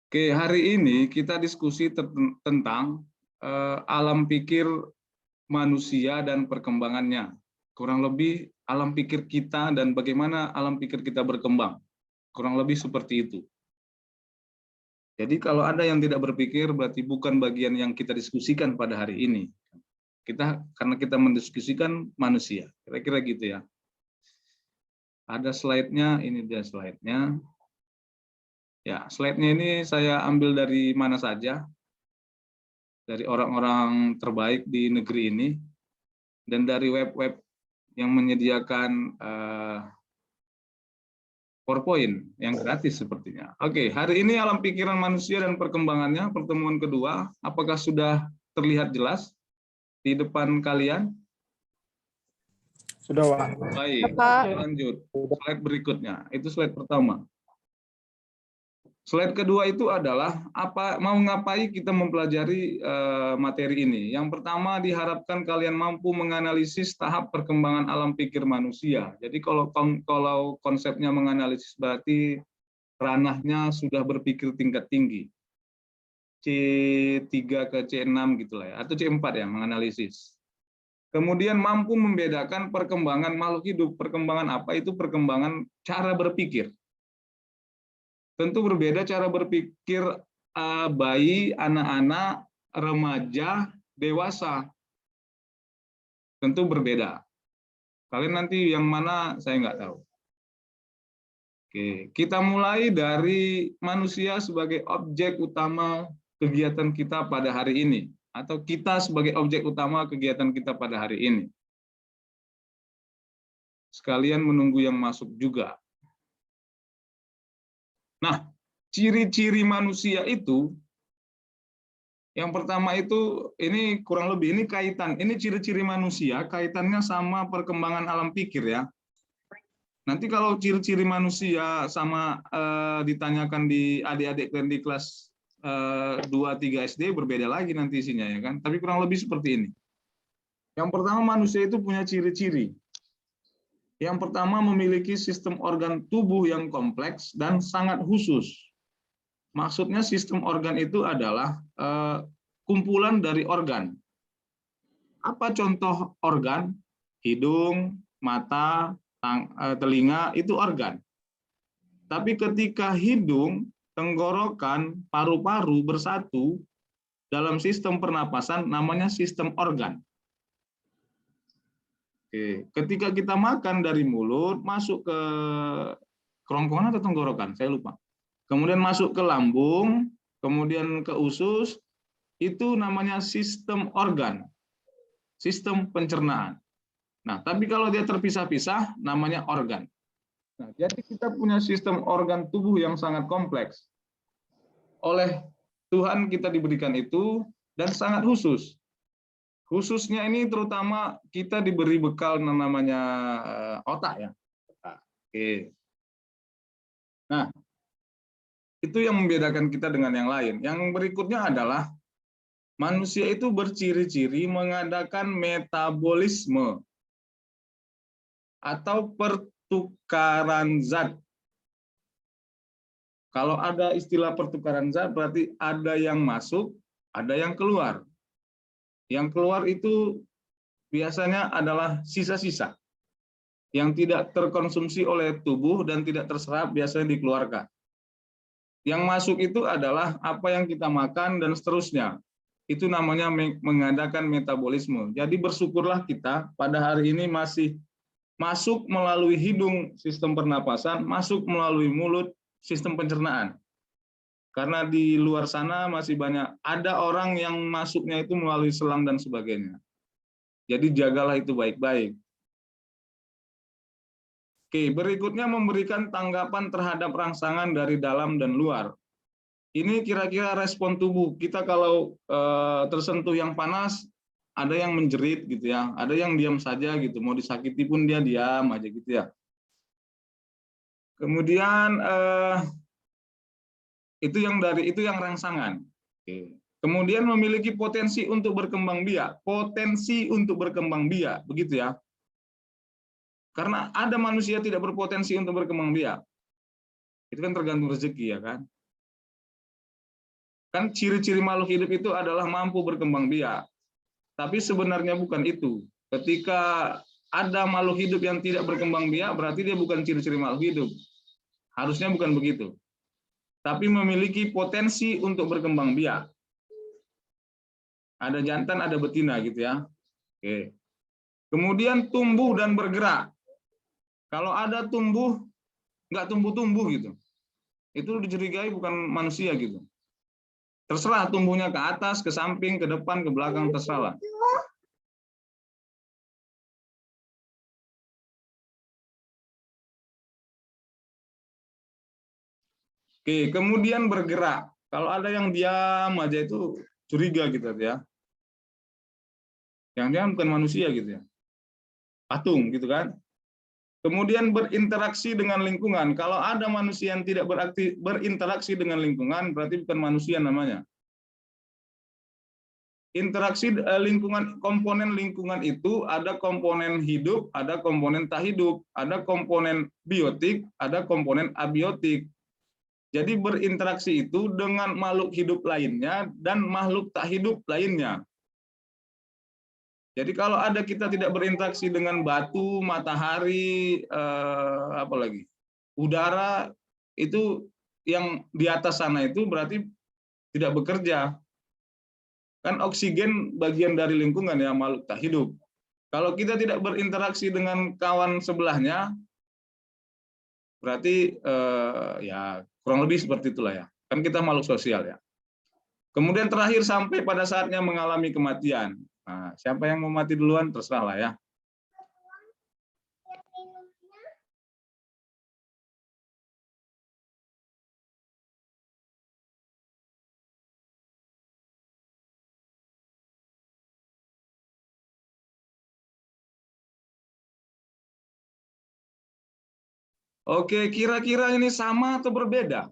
Oke, hari ini kita diskusi tentang alam pikir manusia dan perkembangannya. Kurang lebih alam pikir kita dan bagaimana alam pikir kita berkembang. Kurang lebih seperti itu. Jadi kalau ada yang tidak berpikir berarti bukan bagian yang kita diskusikan pada hari ini. Karena kita mendiskusikan manusia. Kira-kira gitu ya. Ada slide-nya, ini dia slide-nya. Ya, slide-nya ini saya ambil dari mana saja, dari orang-orang terbaik di negeri ini, dan dari web-web yang menyediakan PowerPoint yang gratis sepertinya. Oke, hari ini alam pikiran manusia dan perkembangannya, pertemuan kedua, apakah sudah terlihat jelas di depan kalian? Sudah, Pak. Baik, lanjut. Slide berikutnya, itu slide pertama. Slide kedua itu adalah mau ngapain kita mempelajari materi ini. Yang pertama diharapkan kalian mampu menganalisis tahap perkembangan alam pikir manusia. Jadi kalau konsepnya menganalisis berarti ranahnya sudah berpikir tingkat tinggi. C3 ke C6 gitulah ya, atau C4 ya, menganalisis. Kemudian mampu membedakan perkembangan makhluk hidup. Perkembangan apa? Itu perkembangan cara berpikir. Tentu berbeda cara berpikir bayi, anak-anak, remaja, dewasa. Tentu berbeda. Kalian nanti yang mana saya nggak tahu. Oke, kita mulai dari manusia sebagai objek utama kegiatan kita pada hari ini. Atau kita sebagai objek utama kegiatan kita pada hari ini. Sekalian menunggu yang masuk juga. Nah, ciri-ciri manusia itu, yang pertama itu, ini kurang lebih, ini kaitan, ini ciri-ciri manusia, kaitannya sama perkembangan alam pikir ya. Nanti kalau ciri-ciri manusia sama ditanyakan di adik-adik kalian di kelas 2-3 SD, berbeda lagi nanti isinya ya kan. Tapi kurang lebih seperti ini. Yang pertama manusia itu punya ciri-ciri. Yang pertama memiliki sistem organ tubuh yang kompleks dan sangat khusus. Maksudnya sistem organ itu adalah kumpulan dari organ. Apa contoh organ? Hidung, mata, telinga, itu organ. Tapi ketika hidung, tenggorokan, paru-paru bersatu dalam sistem pernapasan, namanya sistem organ. Oke. Ketika kita makan dari mulut, masuk ke kerongkongan atau tenggorokan, saya lupa. Kemudian masuk ke lambung, kemudian ke usus, itu namanya sistem organ, sistem pencernaan. Nah, tapi kalau dia terpisah-pisah, namanya organ. Nah, jadi kita punya sistem organ tubuh yang sangat kompleks. Oleh Tuhan kita diberikan itu, dan sangat khusus. Khususnya ini terutama kita diberi bekal namanya otak ya. Oke. Nah, itu yang membedakan kita dengan yang lain. Yang berikutnya adalah manusia itu berciri-ciri mengadakan metabolisme atau pertukaran zat. Kalau ada istilah pertukaran zat berarti ada yang masuk, ada yang keluar. Yang keluar itu biasanya adalah sisa-sisa yang tidak terkonsumsi oleh tubuh dan tidak terserap, biasanya dikeluarkan. Yang masuk itu adalah apa yang kita makan dan seterusnya. Itu namanya mengadakan metabolisme. Jadi bersyukurlah kita pada hari ini masih masuk melalui hidung sistem pernapasan, masuk melalui mulut sistem pencernaan. Karena di luar sana masih banyak, ada orang yang masuknya itu melalui selang dan sebagainya. Jadi jagalah itu baik-baik. Oke, berikutnya memberikan tanggapan terhadap rangsangan dari dalam dan luar. Ini kira-kira respon tubuh kita kalau tersentuh yang panas, ada yang menjerit gitu ya, ada yang diam saja gitu, mau disakiti pun dia diam aja gitu ya. Kemudian itu yang rangsangan. Oke. Kemudian memiliki potensi untuk berkembang biak, begitu ya. Karena ada manusia tidak berpotensi untuk berkembang biak. Itu kan tergantung rezeki ya kan. Kan ciri-ciri makhluk hidup itu adalah mampu berkembang biak. Tapi sebenarnya bukan itu. Ketika ada makhluk hidup yang tidak berkembang biak, berarti dia bukan ciri-ciri makhluk hidup. Harusnya bukan begitu. Tapi memiliki potensi untuk berkembang biak. Ada jantan, ada betina gitu ya. Oke. Kemudian tumbuh dan bergerak. Kalau ada tumbuh, nggak tumbuh-tumbuh gitu. Itu dicurigai bukan manusia gitu. Terserah tumbuhnya ke atas, ke samping, ke depan, ke belakang, terserah. Oke, kemudian bergerak. Kalau ada yang diam aja itu curiga gitu ya. Jangan-jangan bukan manusia gitu ya. Patung gitu kan. Kemudian berinteraksi dengan lingkungan. Kalau ada manusia yang tidak berinteraksi dengan lingkungan, berarti bukan manusia namanya. Interaksi lingkungan, komponen lingkungan itu ada komponen hidup, ada komponen tak hidup, ada komponen biotik, ada komponen abiotik. Jadi berinteraksi itu dengan makhluk hidup lainnya dan makhluk tak hidup lainnya. Jadi kalau ada kita tidak berinteraksi dengan batu, matahari, apalagi udara, itu yang di atas sana itu berarti tidak bekerja. Kan oksigen bagian dari lingkungan ya, makhluk tak hidup. Kalau kita tidak berinteraksi dengan kawan sebelahnya, berarti ya kurang lebih seperti itulah ya. Kan kita makhluk sosial ya. Kemudian terakhir sampai pada saatnya mengalami kematian. Nah, siapa yang mau mati duluan terserah lah ya. Oke, kira-kira ini sama atau berbeda?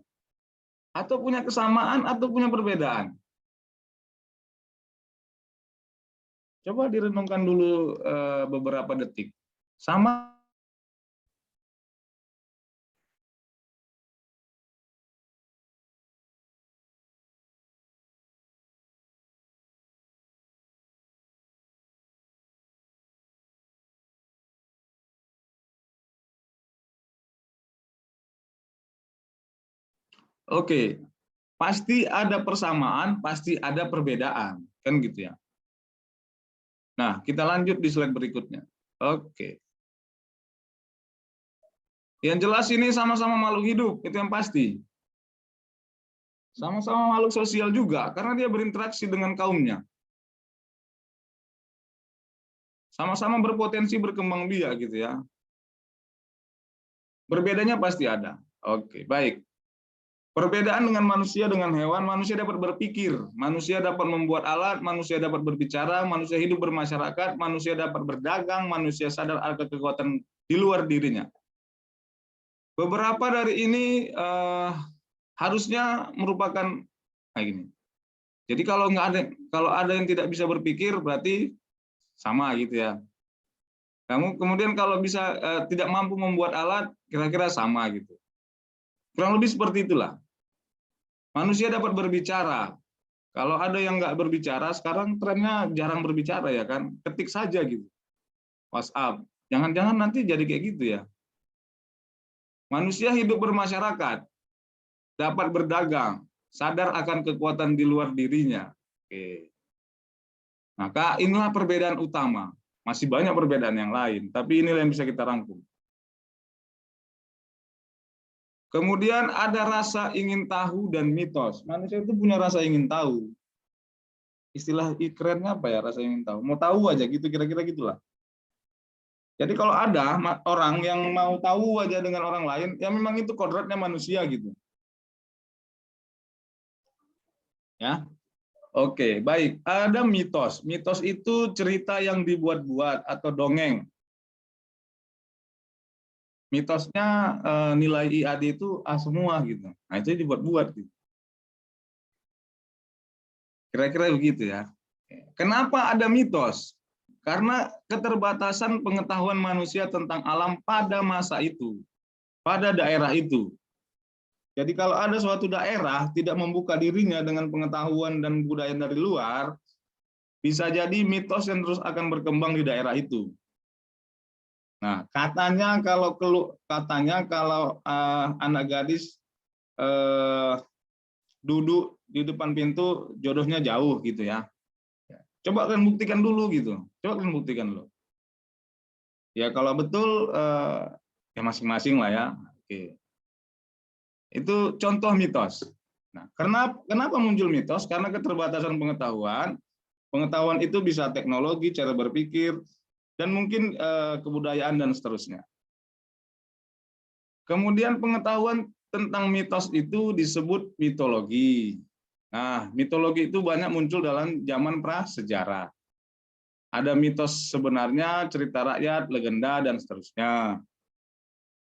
Atau punya kesamaan atau punya perbedaan? Coba direnungkan dulu beberapa detik. Sama. Oke, pasti ada persamaan, pasti ada perbedaan, kan gitu ya. Nah, kita lanjut di slide berikutnya. Oke. Yang jelas ini sama-sama makhluk hidup, itu yang pasti. Sama-sama makhluk sosial juga, karena dia berinteraksi dengan kaumnya. Sama-sama berpotensi berkembang biak gitu ya. Berbedanya pasti ada. Oke, baik. Perbedaan dengan manusia dengan hewan, manusia dapat berpikir, manusia dapat membuat alat, manusia dapat berbicara, manusia hidup bermasyarakat, manusia dapat berdagang, manusia sadar akan kekuatan di luar dirinya. Beberapa dari ini harusnya merupakan kayak gini. Jadi kalau ada yang tidak bisa berpikir berarti sama gitu ya. Kemudian kalau bisa tidak mampu membuat alat, kira-kira sama gitu. Kurang lebih seperti itulah. Manusia dapat berbicara. Kalau ada yang nggak berbicara, sekarang trennya jarang berbicara ya kan, ketik saja gitu. WhatsApp. Jangan-jangan nanti jadi kayak gitu ya. Manusia hidup bermasyarakat, dapat berdagang, sadar akan kekuatan di luar dirinya. Oke. Maka inilah perbedaan utama. Masih banyak perbedaan yang lain, tapi inilah yang bisa kita rangkum. Kemudian ada rasa ingin tahu dan mitos. Manusia itu punya rasa ingin tahu. Istilah kerennya apa ya, rasa ingin tahu? Mau tahu aja gitu, kira-kira gitulah. Jadi kalau ada orang yang mau tahu aja dengan orang lain, ya memang itu kodratnya manusia gitu. Ya. Oke, baik. Ada mitos. Mitos itu cerita yang dibuat-buat atau dongeng. Mitosnya nilai IAD itu A semua gitu. Nah, itu dibuat-buat gitu. Kira-kira begitu ya. Kenapa ada mitos? Karena keterbatasan pengetahuan manusia tentang alam pada masa itu, pada daerah itu. Jadi kalau ada suatu daerah tidak membuka dirinya dengan pengetahuan dan budaya dari luar, bisa jadi mitos yang terus akan berkembang di daerah itu. Nah, katanya kalau anak gadis duduk di depan pintu jodohnya jauh gitu ya. Coba kalian buktikan dulu gitu. Coba kalian buktikan dulu. Ya kalau betul ya masing-masing lah ya. Oke. Itu contoh mitos. Nah, kenapa muncul mitos? Karena keterbatasan pengetahuan. Pengetahuan itu bisa teknologi, cara berpikir, dan mungkin kebudayaan dan seterusnya. Kemudian pengetahuan tentang mitos itu disebut mitologi. Nah, mitologi itu banyak muncul dalam zaman prasejarah. Ada mitos sebenarnya, cerita rakyat, legenda, dan seterusnya.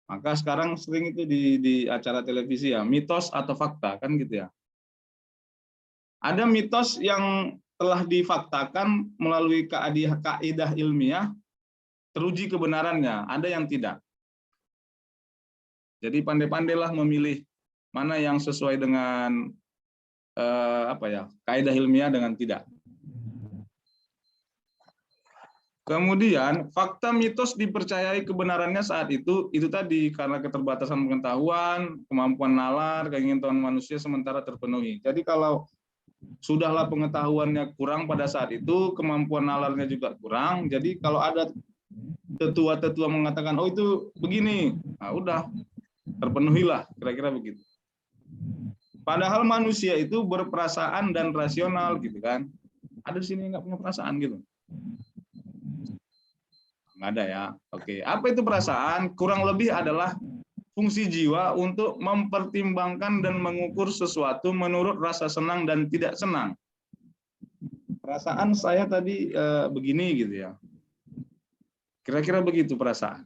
Maka sekarang sering itu di acara televisi ya, mitos atau fakta, kan gitu ya. Ada mitos yang telah difaktakan melalui kaidah ilmiah, teruji kebenarannya, ada yang tidak. Jadi pandai-pandailah memilih mana yang sesuai dengan kaidah ilmiah dengan tidak. Kemudian fakta mitos dipercayai kebenarannya saat itu tadi karena keterbatasan pengetahuan, kemampuan nalar, keinginan manusia sementara terpenuhi. Jadi kalau sudahlah pengetahuannya kurang pada saat itu, kemampuan nalarnya juga kurang. Jadi kalau ada tetua-tetua mengatakan, oh itu begini, nah udah terpenuhilah, kira-kira begitu. Padahal manusia itu berperasaan dan rasional gitu kan. Ada di sini nggak punya perasaan gitu. Nggak ada ya. Oke, apa itu perasaan? Kurang lebih adalah fungsi jiwa untuk mempertimbangkan dan mengukur sesuatu menurut rasa senang dan tidak senang. Perasaan saya tadi begini gitu ya. Kira-kira begitu perasaan.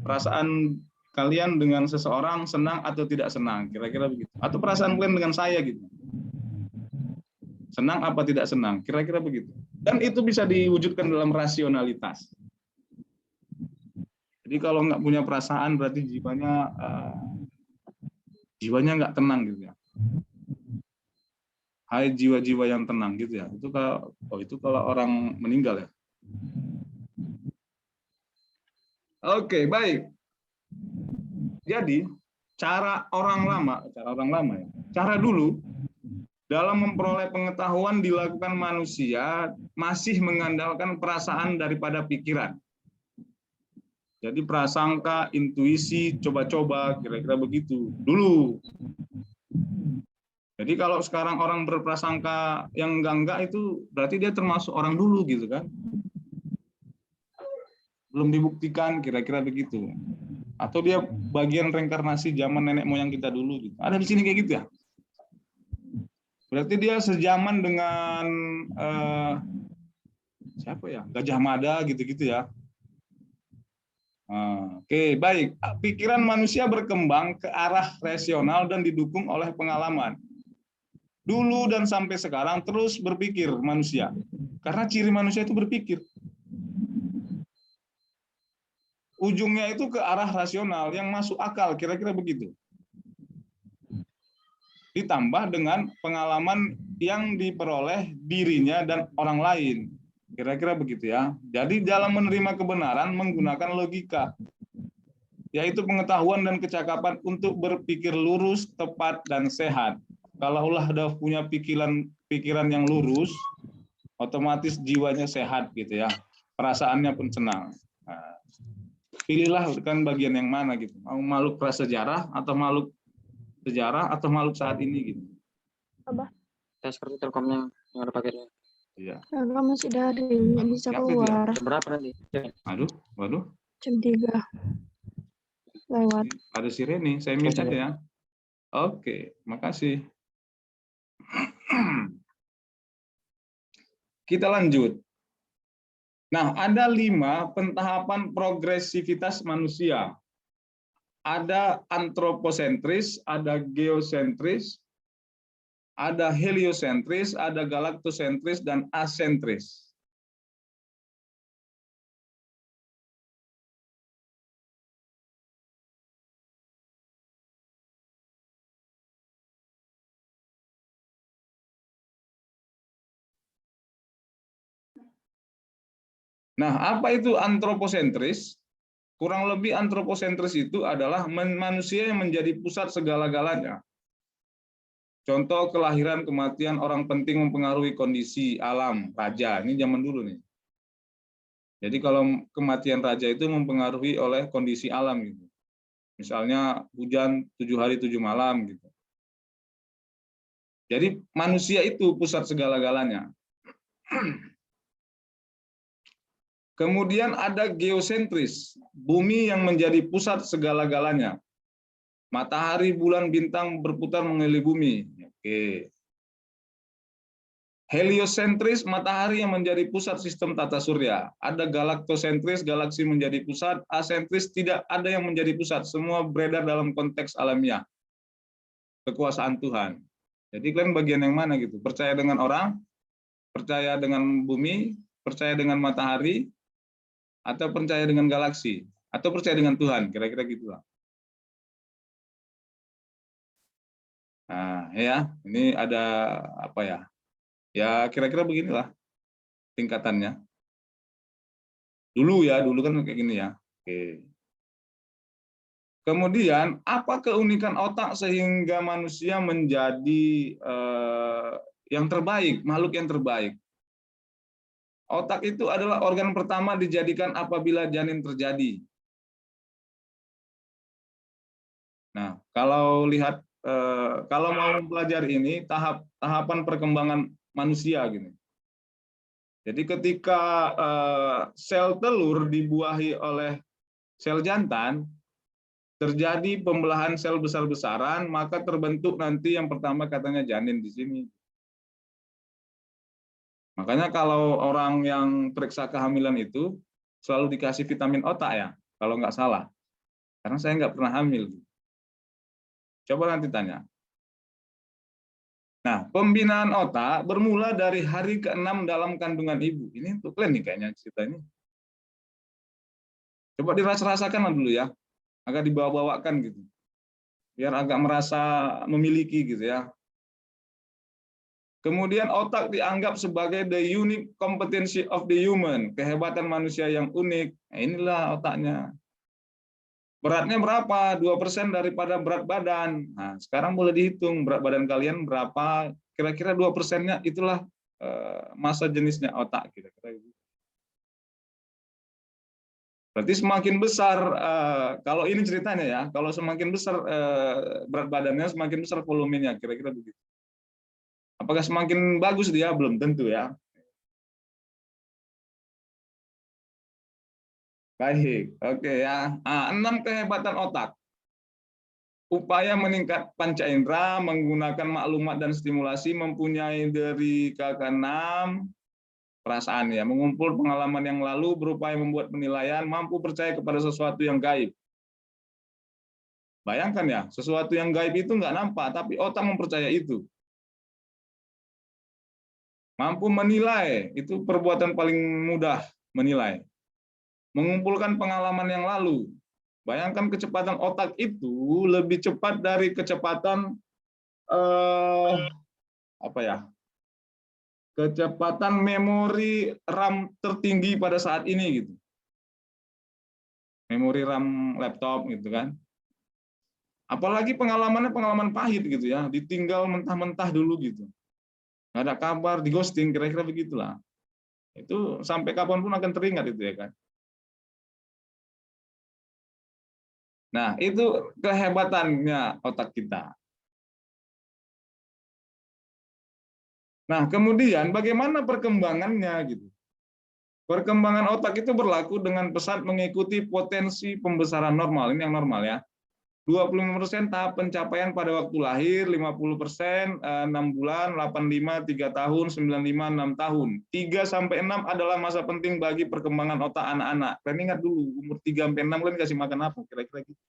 Perasaan kalian dengan seseorang senang atau tidak senang, kira-kira begitu. Atau perasaan kalian dengan saya gitu. Senang apa tidak senang, kira-kira begitu. Dan itu bisa diwujudkan dalam rasionalitas. Jadi kalau nggak punya perasaan berarti jiwanya nggak tenang gitu ya. Hai jiwa-jiwa yang tenang gitu ya. Itu kalau orang meninggal ya. Oke, baik. Jadi cara orang lama ya. Cara dulu dalam memperoleh pengetahuan dilakukan manusia masih mengandalkan perasaan daripada pikiran. Jadi prasangka, intuisi, coba-coba, kira-kira begitu. Dulu. Jadi kalau sekarang orang berprasangka yang enggak itu berarti dia termasuk orang dulu gitu kan. Belum dibuktikan, kira-kira begitu. Atau dia bagian reinkarnasi zaman nenek moyang kita dulu gitu. Ada di sini kayak gitu ya. Berarti dia sejaman dengan siapa ya? Gajah Mada gitu-gitu ya. Oke, baik. Pikiran manusia berkembang ke arah rasional dan didukung oleh pengalaman. Dulu dan sampai sekarang terus berpikir manusia. Karena ciri manusia itu berpikir. Ujungnya itu ke arah rasional yang masuk akal, kira-kira begitu. Ditambah dengan pengalaman yang diperoleh dirinya dan orang lain. Kira-kira begitu ya. Jadi dalam menerima kebenaran menggunakan logika, yaitu pengetahuan dan kecakapan untuk berpikir lurus, tepat, dan sehat. Kalau udah punya pikiran yang lurus, otomatis jiwanya sehat gitu ya. Perasaannya pun senang. Nah, pilihlah kan bagian yang mana gitu. Mau makhluk prasejarah atau makhluk sejarah atau makhluk saat ini gitu. Abah. Tes seperti Telkomnya yang ada paketnya. Iya. Enggak masih daring, nggak bisa keluar. Jam berapa nanti? Waduh. Jam 3. Lewat. Ada sirene, saya mute aja ya. Oke, makasih. Kita lanjut. Nah, ada 5 pentahapan progresivitas manusia. Ada antroposentris, ada geosentris, ada heliosentris, ada galaktosentris, dan asentris. Nah, apa itu antroposentris? Kurang lebih antroposentris itu adalah manusia yang menjadi pusat segala-galanya. Contoh kelahiran, kematian orang penting mempengaruhi kondisi alam, raja. Ini zaman dulu nih. Jadi kalau kematian raja itu mempengaruhi oleh kondisi alam gitu. Misalnya hujan 7 hari 7 malam gitu. Jadi manusia itu pusat segala-galanya. Kemudian ada geosentris, bumi yang menjadi pusat segala-galanya. Matahari, bulan, bintang berputar mengelilingi bumi. Oke. Heliosentris, matahari yang menjadi pusat sistem tata surya. Ada galaktosentris, galaksi menjadi pusat. Asentris, tidak ada yang menjadi pusat. Semua beredar dalam konteks alamiah. Kekuasaan Tuhan. Jadi kalian bagian yang mana gitu? Percaya dengan orang, percaya dengan bumi, percaya dengan matahari, atau percaya dengan galaksi, atau percaya dengan Tuhan, kira-kira gitulah. Nah, ya, ini ada apa ya? Ya, kira-kira beginilah tingkatannya. Dulu kan kayak gini ya. Oke. Kemudian, apa keunikan otak sehingga manusia menjadi yang terbaik, makhluk yang terbaik? Otak itu adalah organ pertama dijadikan apabila janin terjadi. Nah, kalau lihat kalau mau belajar ini tahapan perkembangan manusia gini. Jadi ketika sel telur dibuahi oleh sel jantan, terjadi pembelahan sel besar-besaran, maka terbentuk nanti yang pertama katanya janin di sini. Makanya kalau orang yang periksa kehamilan itu selalu dikasih vitamin otak ya, kalau nggak salah. Karena saya nggak pernah hamil. Coba nanti tanya. Nah, pembinaan otak bermula dari hari ke-6 dalam kandungan ibu. Ini untuk kalian nih kayaknya ceritanya. Coba dirasa-rasakan dulu ya, agak dibawa-bawakan gitu. Biar agak merasa memiliki gitu ya. Kemudian otak dianggap sebagai the unique competency of the human, kehebatan manusia yang unik. Nah, inilah otaknya. Beratnya berapa? 2% daripada berat badan. Nah, sekarang boleh dihitung berat badan kalian berapa, kira-kira 2%-nya itulah massa jenisnya otak kira-kira gitu. Berarti semakin besar, kalau ini ceritanya ya, kalau semakin besar berat badannya, semakin besar volumenya, kira-kira begitu. Apakah semakin bagus dia? Belum tentu ya. Baik, oke ya. 6 kehebatan otak. Upaya meningkat panca indera, menggunakan maklumat dan stimulasi, mempunyai dari keenam perasaan ya, mengumpul pengalaman yang lalu, berupaya membuat penilaian, mampu percaya kepada sesuatu yang gaib. Bayangkan ya, sesuatu yang gaib itu nggak nampak, tapi otak mempercaya itu. Mampu menilai, itu perbuatan paling mudah menilai. Mengumpulkan pengalaman yang lalu. Bayangkan kecepatan otak itu lebih cepat dari kecepatan kecepatan memori RAM tertinggi pada saat ini gitu. Memori RAM laptop gitu kan. Apalagi pengalamannya pengalaman pahit gitu ya, ditinggal mentah-mentah dulu gitu. Nggak ada kabar, di ghosting, kira-kira begitulah. Itu sampai kapanpun akan teringat itu ya kan. Nah, itu kehebatannya otak kita. Nah, kemudian bagaimana perkembangannya gitu. Perkembangan otak itu berlaku dengan pesat mengikuti potensi pembesaran normal. Ini yang normal ya. 25% tahap pencapaian pada waktu lahir, 50% 6 bulan, 85 3 tahun, 95 6 tahun. 3 sampai 6 adalah masa penting bagi perkembangan otak anak-anak. Kalian ingat dulu, umur 3 sampai 6 kalian kasih makan apa kira-kira gitu.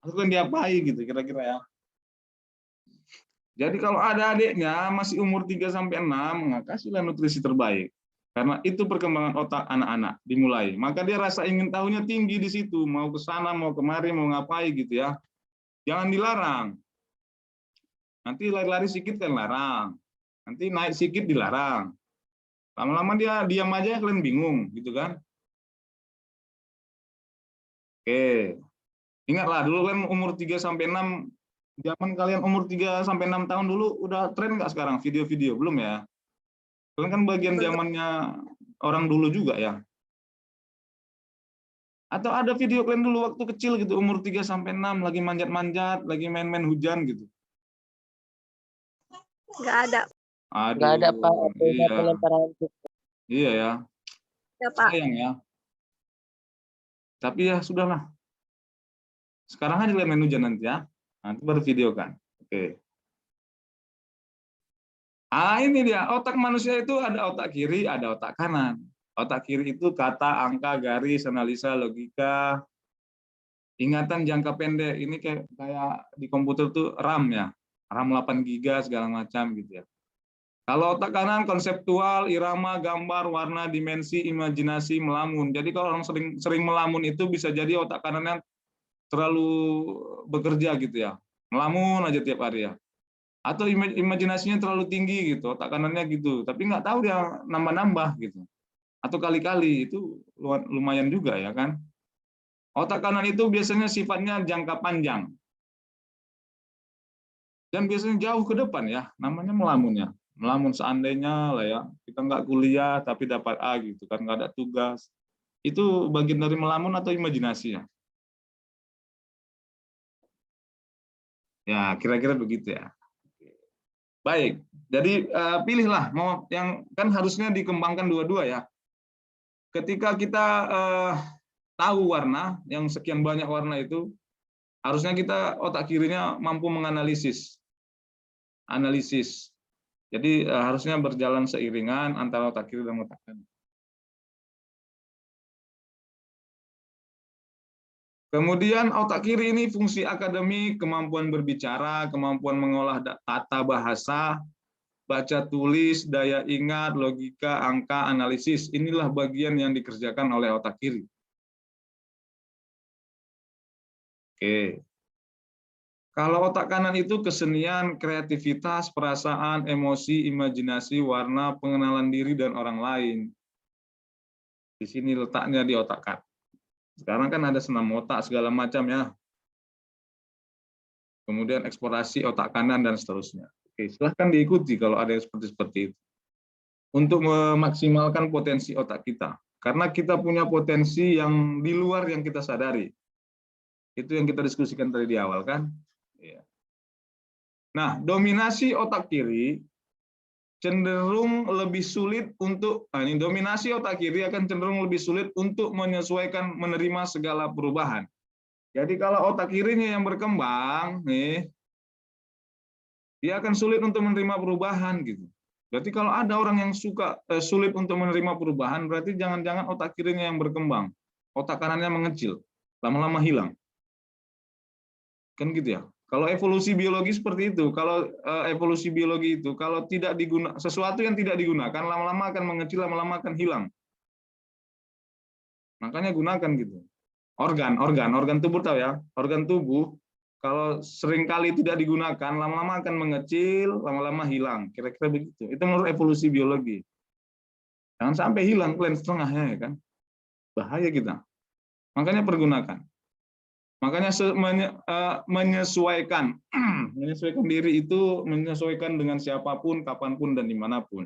Atau kan diapain gitu kira-kira ya. Jadi kalau ada adiknya masih umur 3 sampai 6, kasihlah nutrisi terbaik. Karena itu perkembangan otak anak-anak dimulai. Maka dia rasa ingin tahunya tinggi di situ, mau ke sana, mau kemari, mau ngapain gitu ya. Jangan dilarang. Nanti lari-lari sedikit kan larang. Nanti naik sedikit dilarang. Lama-lama dia diam aja, kalian bingung, gitu kan? Oke. Ingatlah dulu kan umur 3 sampai 6, zaman kalian umur 3 sampai 6 tahun dulu udah tren nggak sekarang video-video? Belum ya? Kalian kan bagian zamannya orang dulu juga ya. Atau ada video kalian dulu waktu kecil gitu, umur 3 sampai 6 lagi manjat-manjat, lagi main-main hujan gitu. Nggak ada. Nggak ada, Pak. Aduh, Ada iya. pelemparan. Iya ya. Ya, Pak. Sayang ya. Tapi ya sudahlah. Sekarang aja kalian main hujan nanti ya. Nanti baru video kan. Oke. Ini dia, otak manusia itu ada otak kiri, ada otak kanan. Otak kiri itu kata, angka, garis, analisa, logika, ingatan jangka pendek. Ini kayak di komputer tuh RAM ya. RAM 8 GB segala macam gitu ya. Kalau otak kanan konseptual, irama, gambar, warna, dimensi, imajinasi, melamun. Jadi kalau orang sering melamun itu bisa jadi otak kanannya terlalu bekerja gitu ya. Melamun aja tiap hari ya. Atau imajinasinya terlalu tinggi gitu, otak kanannya gitu. Tapi nggak tahu dia nambah-nambah gitu. Atau kali-kali itu lumayan juga ya kan. Otak kanan itu biasanya sifatnya jangka panjang. Dan biasanya jauh ke depan ya, namanya melamun ya. Melamun seandainya lah ya, kita nggak kuliah tapi dapat A gitu kan, nggak ada tugas. Itu bagian dari melamun atau imajinasi ya? Ya, kira-kira begitu ya. Baik, jadi pilihlah mau yang kan harusnya dikembangkan dua-dua ya. Ketika kita tahu warna, yang sekian banyak warna itu, harusnya kita otak kirinya mampu menganalisis. Analisis. Jadi harusnya berjalan seiringan antara otak kiri dan otak kanan. Kemudian otak kiri ini fungsi akademik, kemampuan berbicara, kemampuan mengolah tata bahasa, baca tulis, daya ingat, logika, angka, analisis. Inilah bagian yang dikerjakan oleh otak kiri. Oke. Kalau otak kanan itu kesenian, kreativitas, perasaan, emosi, imajinasi, warna, pengenalan diri dan orang lain. Di sini letaknya di otak kanan. Sekarang kan ada senam otak segala macam ya. Kemudian eksplorasi otak kanan dan seterusnya. Oke, silahkan diikuti kalau ada yang seperti itu. Untuk memaksimalkan potensi otak kita. Karena kita punya potensi yang di luar yang kita sadari. Itu yang kita diskusikan tadi di awal kan. Nah, dominasi otak kiri cenderung lebih sulit untuk dominasi otak kiri akan cenderung lebih sulit untuk menyesuaikan menerima segala perubahan. Jadi kalau otak kirinya yang berkembang nih, dia akan sulit untuk menerima perubahan gitu. Berarti kalau ada orang yang sulit untuk menerima perubahan, berarti jangan-jangan otak kirinya yang berkembang, otak kanannya mengecil, lama-lama hilang. Kan gitu ya. Kalau evolusi biologi seperti itu, kalau evolusi biologi itu, kalau tidak digunakan sesuatu yang tidak digunakan, lama-lama akan mengecil, lama-lama akan hilang. Makanya gunakan gitu. Organ tubuh tahu ya, organ tubuh kalau seringkali tidak digunakan, lama-lama akan mengecil, lama-lama hilang. Kira-kira begitu. Itu menurut evolusi biologi. Jangan sampai hilang kalian setengahnya ya kan. Bahaya kita. Makanya pergunakan. Makanya menyesuaikan diri itu menyesuaikan dengan siapapun, kapanpun, dan dimanapun.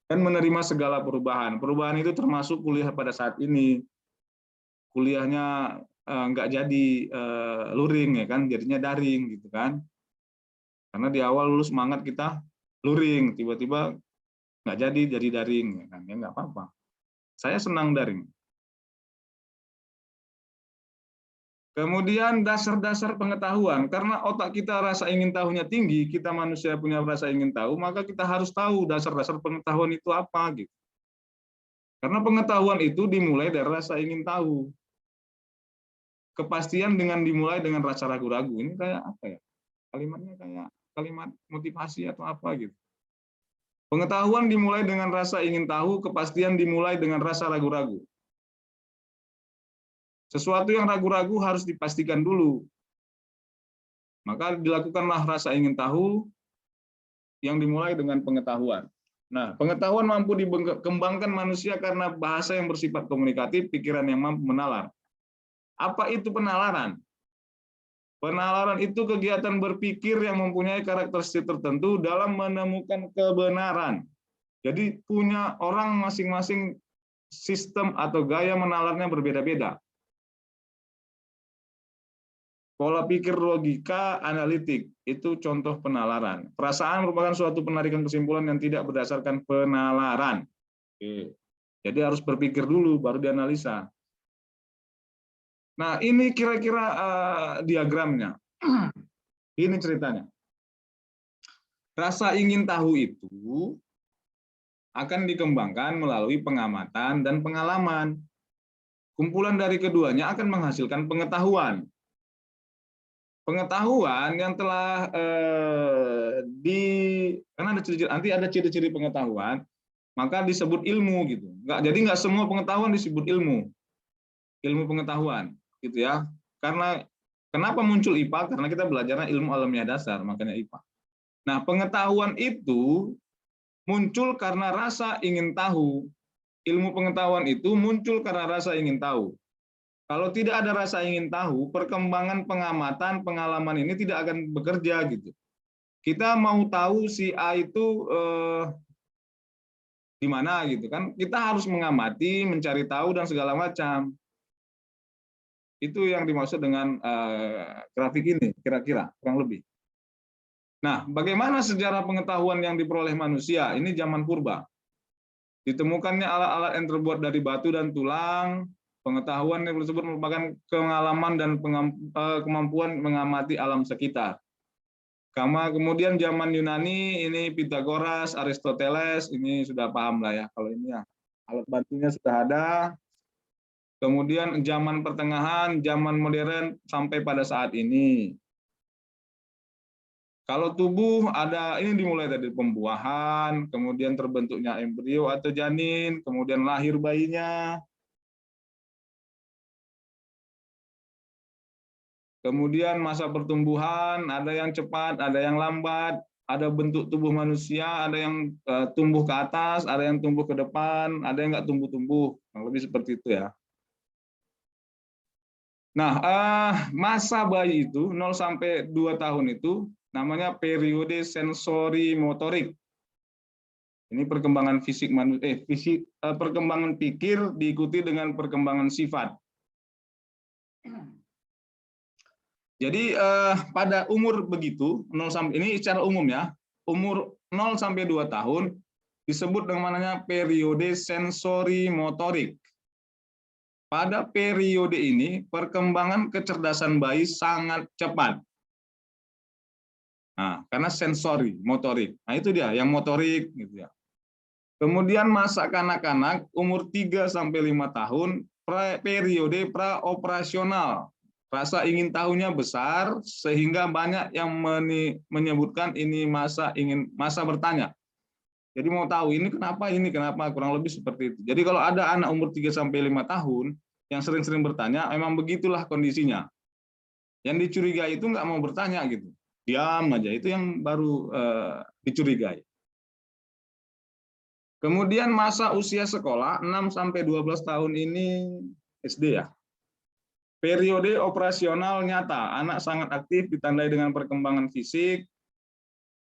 Dan menerima segala perubahan. Perubahan itu termasuk kuliah pada saat ini. Kuliahnya nggak jadi luring ya kan, jadinya daring gitu kan. Karena di awal lulus semangat kita luring, tiba-tiba nggak jadi daring ya kan, ya nggak apa-apa. Saya senang daring. Kemudian dasar-dasar pengetahuan, karena otak kita rasa ingin tahunya tinggi, kita manusia punya rasa ingin tahu, maka kita harus tahu dasar-dasar pengetahuan itu apa gitu. Karena pengetahuan itu dimulai dari rasa ingin tahu. Kepastian dengan dimulai dengan rasa ragu-ragu. Ini kayak apa ya? Kalimatnya kayak kalimat motivasi atau apa gitu. Pengetahuan dimulai dengan rasa ingin tahu, kepastian dimulai dengan rasa ragu-ragu. Sesuatu yang ragu-ragu harus dipastikan dulu. Maka dilakukanlah rasa ingin tahu yang dimulai dengan pengetahuan. Nah, pengetahuan mampu dikembangkan manusia karena bahasa yang bersifat komunikatif, pikiran yang mampu menalar. Apa itu penalaran? Penalaran itu kegiatan berpikir yang mempunyai karakteristik tertentu dalam menemukan kebenaran. Jadi punya orang masing-masing sistem atau gaya menalarnya berbeda-beda. Pola pikir logika analitik itu contoh penalaran. Perasaan merupakan suatu penarikan kesimpulan yang tidak berdasarkan penalaran. Oke. Jadi harus berpikir dulu baru dianalisa. Nah, ini kira-kira diagramnya. Ini ceritanya. Rasa ingin tahu itu akan dikembangkan melalui pengamatan dan pengalaman. Kumpulan dari keduanya akan menghasilkan pengetahuan. Pengetahuan yang telah karena ada ciri-ciri, nanti ada ciri-ciri pengetahuan, maka disebut ilmu gitu. Jadi nggak semua pengetahuan disebut ilmu pengetahuan gitu ya. Karena kenapa muncul IPA? Karena kita belajarnya ilmu alamiah dasar, makanya IPA. Nah, pengetahuan itu muncul karena rasa ingin tahu. Ilmu pengetahuan itu muncul karena rasa ingin tahu. Kalau tidak ada rasa ingin tahu, perkembangan pengamatan, pengalaman ini tidak akan bekerja gitu. Kita mau tahu si A itu di mana gitu kan? Kita harus mengamati, mencari tahu dan segala macam. Itu yang dimaksud dengan grafik ini, kira-kira kurang lebih. Nah, bagaimana sejarah pengetahuan yang diperoleh manusia? Ini zaman purba. Ditemukannya alat-alat yang terbuat dari batu dan tulang. Pengetahuan yang tersebut merupakan pengalaman dan kemampuan mengamati alam sekitar. Kemudian zaman Yunani, ini Pythagoras, Aristoteles, ini sudah paham lah ya. Kalau ini ya, alat bantunya sudah ada. Kemudian zaman pertengahan, zaman modern sampai pada saat ini. Kalau tubuh ada, ini dimulai dari pembuahan, kemudian terbentuknya embrio atau janin, kemudian lahir bayinya. Kemudian masa pertumbuhan, ada yang cepat, ada yang lambat, ada bentuk tubuh manusia, ada yang tumbuh ke atas, ada yang tumbuh ke depan, ada yang nggak tumbuh-tumbuh, lebih seperti itu ya. Nah, masa bayi itu 0 sampai 2 tahun itu namanya periode sensori motorik. Ini perkembangan perkembangan pikir diikuti dengan perkembangan sifat. Jadi pada umur begitu 0 sampai ini secara umum ya, umur 0 sampai 2 tahun disebut dengan namanya periode sensori motorik. Pada periode ini, perkembangan kecerdasan bayi sangat cepat. Nah, karena sensori, motorik. Nah, itu dia, yang motorik. Gitu ya. Kemudian masa kanak-kanak, umur 3-5 tahun, periode praoperasional. Rasa ingin tahunya besar, sehingga banyak yang menyebutkan ini masa bertanya. Jadi mau tahu ini kenapa, kurang lebih seperti itu. Jadi kalau ada anak umur 3-5 tahun, yang sering-sering bertanya, memang begitulah kondisinya. Yang dicurigai itu nggak mau bertanya gitu, diam aja, itu yang baru dicurigai. Kemudian masa usia sekolah 6-12 tahun ini SD ya. Periode operasional nyata, anak sangat aktif ditandai dengan perkembangan fisik.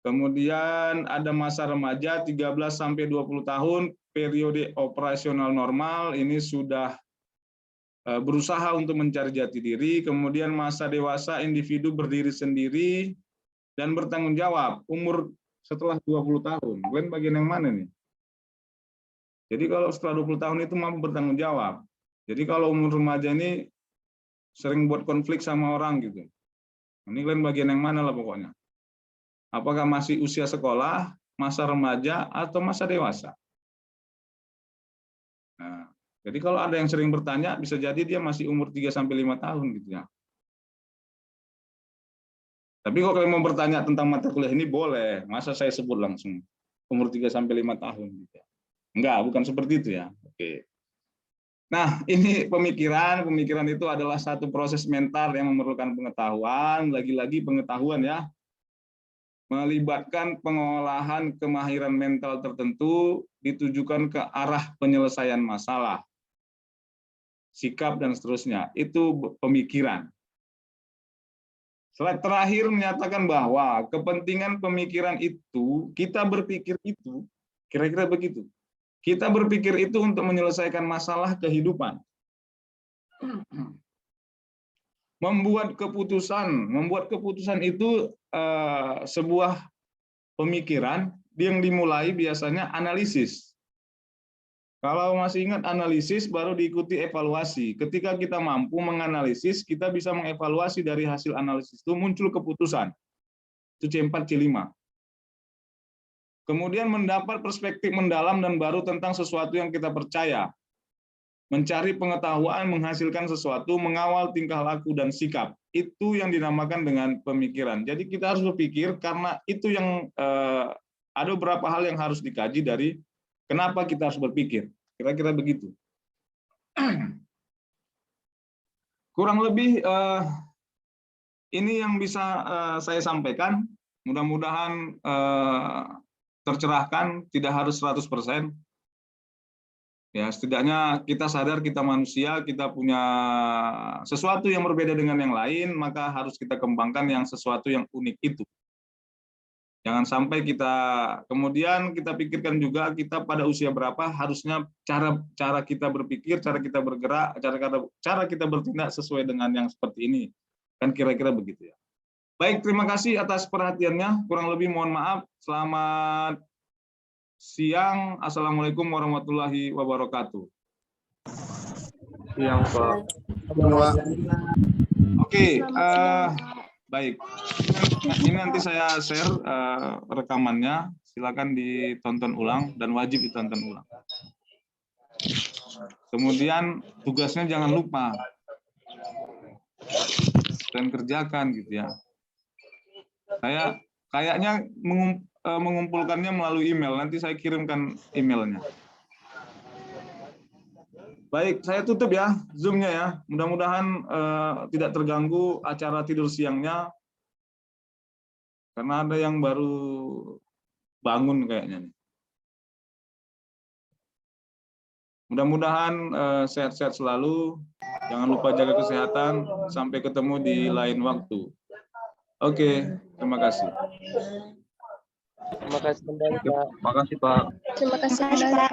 Kemudian ada masa remaja 13-20 tahun, periode operasional normal, ini sudah berusaha untuk mencari jati diri. Kemudian masa dewasa, individu berdiri sendiri dan bertanggung jawab, umur setelah 20 tahun. Kalian bagian yang mana nih? Jadi kalau setelah 20 tahun itu mampu bertanggung jawab. Jadi kalau umur remaja ini sering buat konflik sama orang gitu. Ini kalian bagian yang mana lah pokoknya. Apakah masih usia sekolah, masa remaja, atau masa dewasa? Nah, jadi kalau ada yang sering bertanya, bisa jadi dia masih umur 3-5 tahun gitu ya. Tapi kalau kalian mau bertanya tentang mata kuliah ini boleh, masa saya sebut langsung umur 3-5 tahun gitu ya. Enggak, bukan seperti itu ya. Oke. Nah, ini pemikiran itu adalah satu proses mental yang memerlukan pengetahuan, lagi-lagi pengetahuan ya. melibatkan pengolahan kemahiran mental tertentu ditujukan ke arah penyelesaian masalah, sikap, dan seterusnya. Itu pemikiran. Slide terakhir menyatakan bahwa kepentingan pemikiran itu, kita berpikir itu, kira-kira begitu. Kita berpikir itu untuk menyelesaikan masalah kehidupan. Membuat keputusan itu sebuah pemikiran yang dimulai biasanya analisis. Kalau masih ingat analisis, baru diikuti evaluasi. Ketika kita mampu menganalisis, kita bisa mengevaluasi dari hasil analisis itu muncul keputusan. Itu C4, C5. Kemudian mendapat perspektif mendalam dan baru tentang sesuatu yang kita percaya. Mencari pengetahuan, menghasilkan sesuatu, mengawal tingkah laku dan sikap. Itu yang dinamakan dengan pemikiran. Jadi kita harus berpikir karena itu yang ada beberapa hal yang harus dikaji dari kenapa kita harus berpikir. Kira-kira begitu. Kurang lebih ini yang bisa saya sampaikan. Mudah-mudahan tercerahkan, tidak harus 100%. Ya, setidaknya kita sadar kita manusia, kita punya sesuatu yang berbeda dengan yang lain, maka harus kita kembangkan yang sesuatu yang unik itu. Jangan sampai kita kemudian kita pikirkan juga kita pada usia berapa harusnya cara kita berpikir, cara kita bergerak, cara kita bertindak sesuai dengan yang seperti ini. Kan kira-kira begitu ya. Baik, terima kasih atas perhatiannya. Kurang lebih mohon maaf. Selamat siang. Assalamualaikum warahmatullahi wabarakatuh. Siang, Pak. Oke, baik. Ini nanti saya share rekamannya. Silakan ditonton ulang dan wajib ditonton ulang. Kemudian tugasnya jangan lupa dan kerjakan gitu ya. Saya kayaknya mengumpulkannya melalui email. Nanti saya kirimkan emailnya. Baik, saya tutup ya Zoom-nya ya. Mudah-mudahan tidak terganggu acara tidur siangnya. Karena ada yang baru bangun kayaknya nih. Mudah-mudahan sehat-sehat selalu. Jangan lupa jaga kesehatan. Sampai ketemu di lain waktu. Oke, terima kasih. Terima kasih kembali, Pak. Terima kasih, Pak. Terima kasih, Pak.